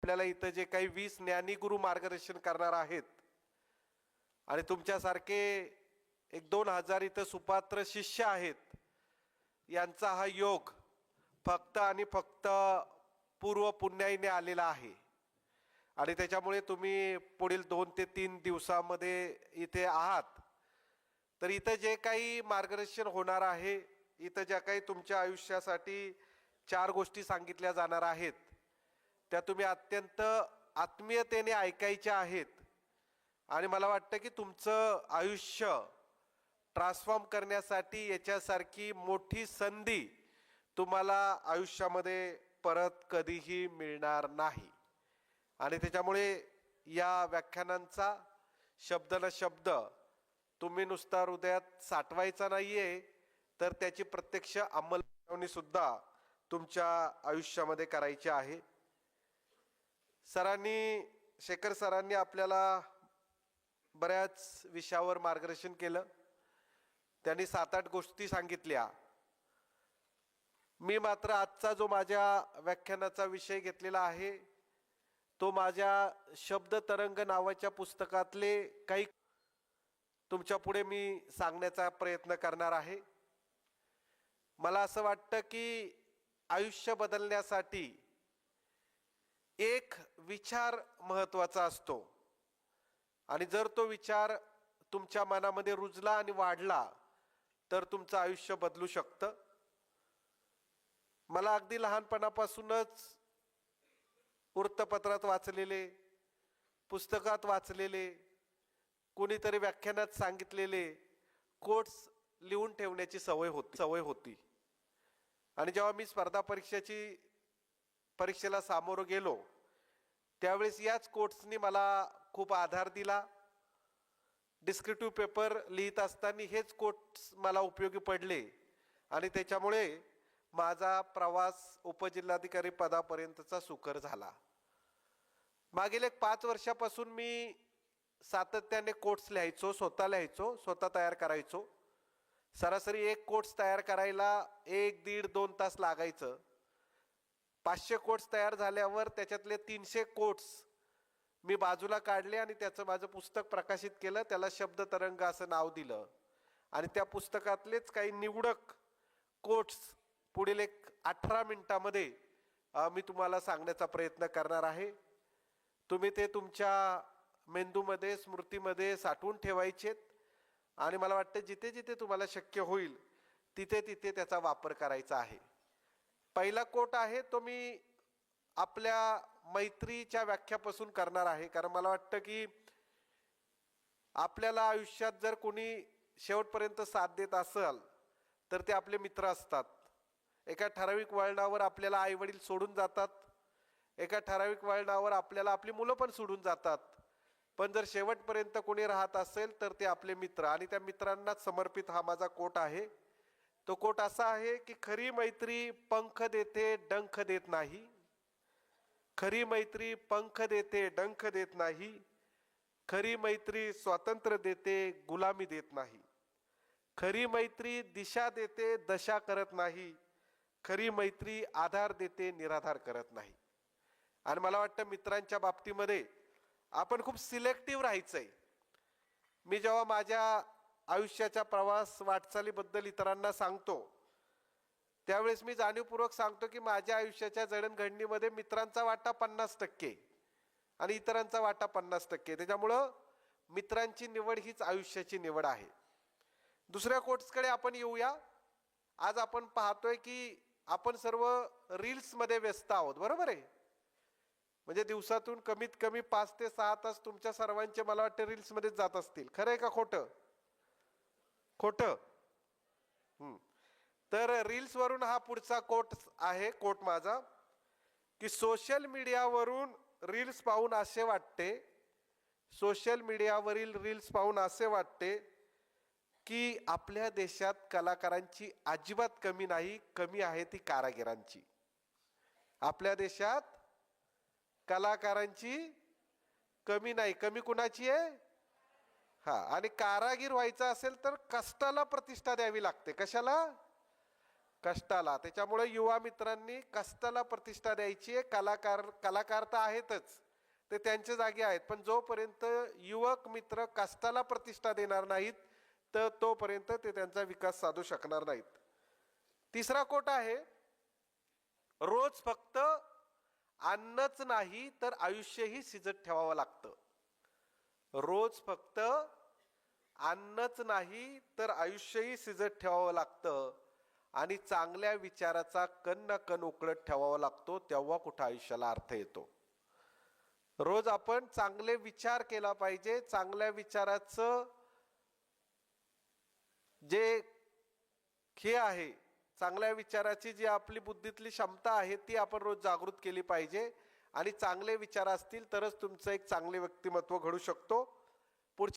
आपल्याला इथं जे काही 20 ज्ञानीगुरु मार्गदर्शन करणार आहेत आणि तुमच्यासारखे 1-2 हजार इथं सुपात्र शिष्य आहेत, यांचा हा योग फक्त आणि फक्त पूर्व पुण्याईने आलेला आहे आणि त्याच्यामुळे तुम्ही पुढील 2 ते 3 दिवसामध्ये इथे आहात. तर इथं जे काही मार्गदर्शन होणार आहे, इथं ज्या काही तुमच्या आयुष्यासाठी 4 गोष्टी सांगितल्या जाणार आहेत, त्या तुम्ही अत्यंत आत्मीयतेने ऐकायच्या आहेत आणि मला वाटतं की तुमचं आयुष्य ट्रान्सफॉर्म करण्यासाठी याच्यासारखी मोठी संधी तुम्हाला आयुष्यामध्ये परत कधीही मिळणार नाही. आणि त्याच्यामुळे या व्याख्यानांचा शब्द न शब्द तुम्ही नुसता हृदयात साठवायचा नाहीये, तर त्याची प्रत्यक्ष अंमलबजावणी सुद्धा तुमच्या आयुष्यामध्ये करायची आहे. शेखर सरांनी आपल्याला बऱ्याच विषयावर मार्गदर्शन केलं. त्यांनी 7-8 गोष्टी सांगितल्या. मी मात्र आजचा जो माझ्या व्याख्यानाचा विषय घेतलेला आहे तो माझ्या शब्द तरंग नावाच्या पुस्तकातले काही तुमच्या पुढे मी सांगण्याचा प्रयत्न करणार आहे. मला असं वाटतं की आयुष्य बदलण्यासाठी एक विचार महत्त्वाचा असतो आणि जर तो विचार तुमच्या मनामध्ये रुजला आणि वाढला तर तुमचं आयुष्य बदलू शकतं. मला अगदी लहानपणापासूनच वृत्तपत्रात वाचलेले, पुस्तकात वाचलेले, कोणीतरी व्याख्यानात सांगितलेले कोट्स लिहून ठेवण्याची सवय होती आणि जेव्हा मी स्पर्धा परीक्षेला सामोरं गेलो त्यावेळेस याच कोट्सनी मला खूप आधार दिला. डिस्क्रिप्टिव्ह पेपर लिहित असताना हेच कोट्स मला उपयोगी पडले आणि त्याच्यामुळे माझा प्रवास उपजिल्हाधिकारी पदापर्यंतचा सुकर झाला. मागील 5 वर्षापासून मी सातत्याने कोट्स लिहायचो, स्वतः तयार करायचो. सरासरी एक कोट्स तयार करायला 1-1.5-2 तास लागायचं. 500 कोट्स तयार झाल्यावर त्याच्यातले 300 कोट्स मी बाजूला काढले आणि त्याचं माझं पुस्तक प्रकाशित केलं. त्याला शब्द तरंग असं नाव दिलं आणि त्या पुस्तकातलेच काही निवडक कोट्स पुढील 18 मिनिटामध्ये मी तुम्हाला सांगण्याचा प्रयत्न करणार आहे. तुम्ही ते तुमच्या मेंदूमध्ये, स्मृतीमध्ये साठवून ठेवायचेत आणि मला वाटतं जिथे जिथे तुम्हाला शक्य होईल तिथे तिथे त्याचा वापर करायचा आहे. पहिला कोट आहे तो मी आपल्या मैत्रीच्या व्याख्यापासून करणार आहे, कारण मला वाटतं की आपल्याला आयुष्यात जर कोणी शेवटपर्यंत साथ देत असेल तर ते आपले मित्र असतात. एका ठराविक वळणावर आपल्याला आईवडील सोडून जातात, एका ठराविक वळणावर आपल्याला आपली मुलं पण सोडून जातात, पण जर शेवटपर्यंत कोणी राहत असेल तर ते आपले मित्र. आणि त्या मित्रांनाच समर्पित हा माझा कोट आहे. तो कोट असा आहे की खरी मैत्री पंख देते, डंख देत नाही. खरी मैत्री पंख देते, डंख देत नाही. खरी मैत्री स्वातंत्र्य देते, गुलामी देत नाही. खरी मैत्री दिशा देते, दशा करत नाही. खरी मैत्री आधार देते, निराधार करत नाही. आणि मला वाटतं मित्रांच्या बाबतीमध्ये आपण खूप सिलेक्टिव्ह राहायचंय. मी जेव्हा माझ्या आयुष्याच्या प्रवास वाटचालीबद्दल इतरांना सांगतो त्यावेळेस मी जाणीवपूर्वक सांगतो की माझ्या आयुष्याच्या जडणघडणीमध्ये मित्रांचा वाटा 50% आणि इतरांचा वाटा 50%. त्याच्यामुळं मित्रांची निवड हीच आयुष्याची निवड आहे. दुसऱ्या कोट्सकडे आपण येऊया. आज आपण पाहतोय की आपण सर्व रील्समध्ये व्यस्त आहोत, बरोबर आहे? म्हणजे दिवसातून कमीत कमी 5 ते 6 तास तुमच्या सर्वांचे मला वाटतं रील्समध्ये जात असतील. खरं आहे का खोटं? खोटं? तर रील्सवरून हा पुढचा कोट आहे, कोट माझा, की सोशल मीडियावरून रील्स पाहून असे वाटते, सोशल मीडियावरील रील्स पाहून असे वाटते की आपल्या देशात कलाकारांची अजिबात कमी नाही, कमी आहे ती कारागिरांची. आपल्या देशात कलाकारांची कमी नाही, कमी कुणाची आहे? हा. आणि कारागीर व्हायचं असेल तर कष्टाला प्रतिष्ठा द्यावी लागते. कशाला? कष्टाला. त्याच्यामुळे युवा मित्रांनी कष्टाला प्रतिष्ठा द्यायची आहे. कलाकार तर आहेतच, ते त्यांच्या जागी आहेत, पण जोपर्यंत युवक मित्र कष्टाला प्रतिष्ठा देणार नाहीत तर तोपर्यंत ते त्यांचा विकास साधू शकणार नाहीत. तिसरा कोट आहे, रोज फक्त अन्नच नाही तर आयुष्यही शिजत ठेवावं लागतं. रोज फक्त अन्नच नाही तर आयुष्यही शिजत ठेवावं लागतं आणि चांगल्या विचाराचा कण ना कण उकळत ठेवावा लागतो, तेव्हा कुठं आयुष्याला अर्थ येतो. रोज आपण चांगले विचार केला पाहिजे. चांगल्या विचाराचं जे हे आहे, चांगल्या विचाराची जी आपली बुद्धीतली क्षमता आहे ती आपण रोज जागृत केली पाहिजे आणि चांगले विचार असतील तरच तुमचं एक चांगले व्यक्तिमत्व घडू शकतो.